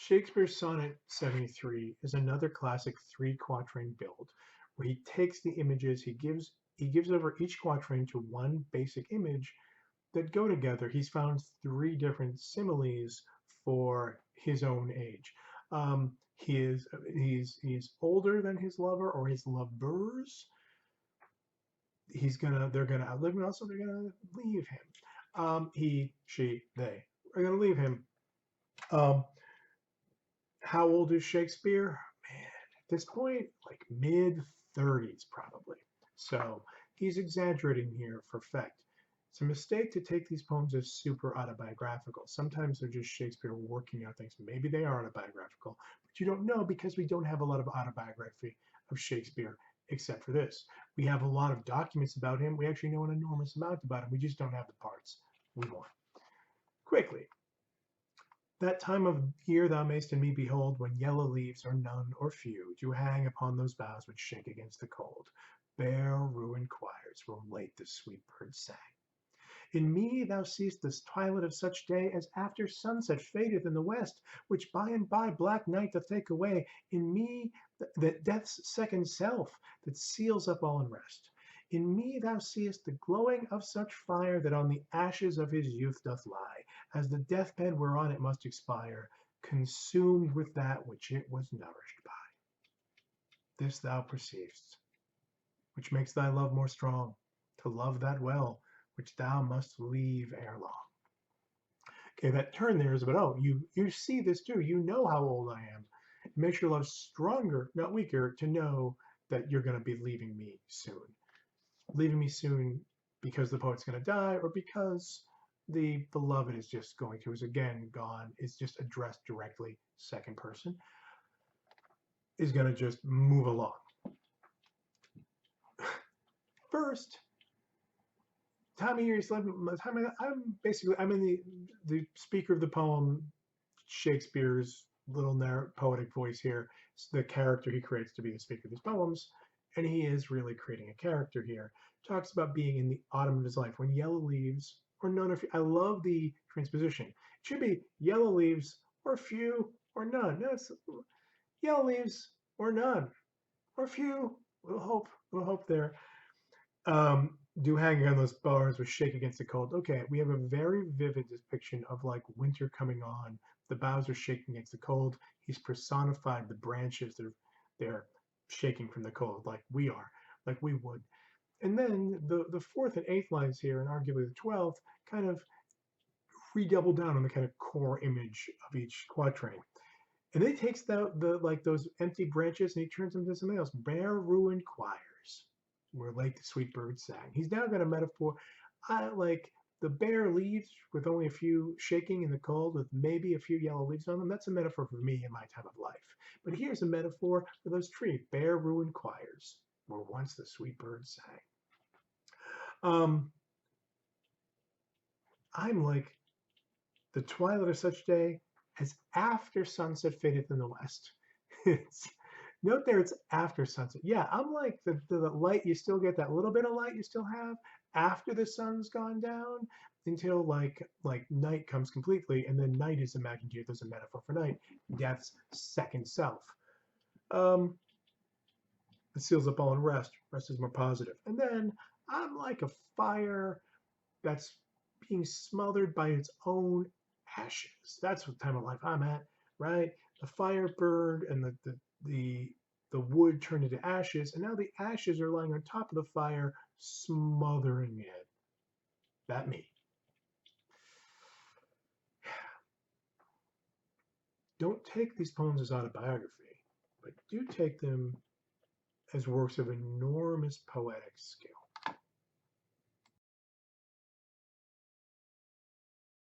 Shakespeare's Sonnet 73 is another classic three-quatrain build where he takes the images, he gives over each quatrain to one basic image that go together. He's found three different similes for his own age. He's older than his lover or his lovers. They're gonna outlive him, also they're gonna leave him. He, she, they are gonna leave him. Um, how old is Shakespeare? Man, at this point, like mid 30s probably. So he's exaggerating here for effect. It's a mistake to take these poems as super autobiographical. Sometimes they're just Shakespeare working out things. Maybe they are autobiographical, but you don't know because we don't have a lot of autobiography of Shakespeare except for this. We have a lot of documents about him. We actually know an enormous amount about him. We just don't have the parts we want. Quickly, that time of year thou mayst in me behold, when yellow leaves are none or few, do hang upon those boughs which shake against the cold. Bare ruined choirs where late the sweet birds sang. In me thou seest the twilight of such day as after sunset fadeth in the west, which by and by black night doth take away. In me that death's second self that seals up all unrest. In me thou seest the glowing of such fire that on the ashes of his youth doth lie, as the deathbed whereon it must expire, consumed with that which it was nourished by. This thou perceivest, which makes thy love more strong, to love that well which thou must leave ere long. Okay, that turn there is about, oh, you see this too. You know how old I am. It makes your love stronger, not weaker, to know that you're going to be leaving me soon. Leaving me soon because the poet's going to die, or because the beloved is just going to, is again gone, is just addressed directly, second person, is going to just move along. First, time of year is I'm in the speaker of the poem, Shakespeare's little poetic voice here. It's the character he creates to be the speaker of these poems, and he is really creating a character here. Talks about being in the autumn of his life when yellow leaves or none of. I love the transposition. It should be yellow leaves or few or none. No, it's yellow leaves or none or few. Little hope there. Do hanging on those bars with shake against the cold. Okay, we have a very vivid depiction of like winter coming on. The boughs are shaking against the cold. He's personified the branches. They're shaking from the cold, like we are, like we would. And then the fourth and eighth lines here, and arguably the 12th, kind of redouble down on the kind of core image of each quatrain. And then he takes the like those empty branches and he turns them into something else. Bare ruined choirs where late the sweet birds sang. He's now got a metaphor. I like the bare leaves with only a few shaking in the cold with maybe a few yellow leaves on them. That's a metaphor for me in my time of life. But here's a metaphor for those trees, bare ruined choirs where once the sweet birds sang. I'm like the twilight of such day as after sunset fadeth in the west. It's, note there it's after sunset. Yeah, I'm like the light, you still get that little bit of light you still have after the sun's gone down until like night comes completely, and then night is imagined here. There's a metaphor for night, death's second self. It seals up all in rest. Rest is more positive. And then I'm like a fire that's being smothered by its own ashes. That's what time of life I'm at, right? The fire burned and the wood turned into ashes, and now the ashes are lying on top of the fire, smothering it. That me. Don't take these poems as autobiography, but do take them as works of enormous poetic skill.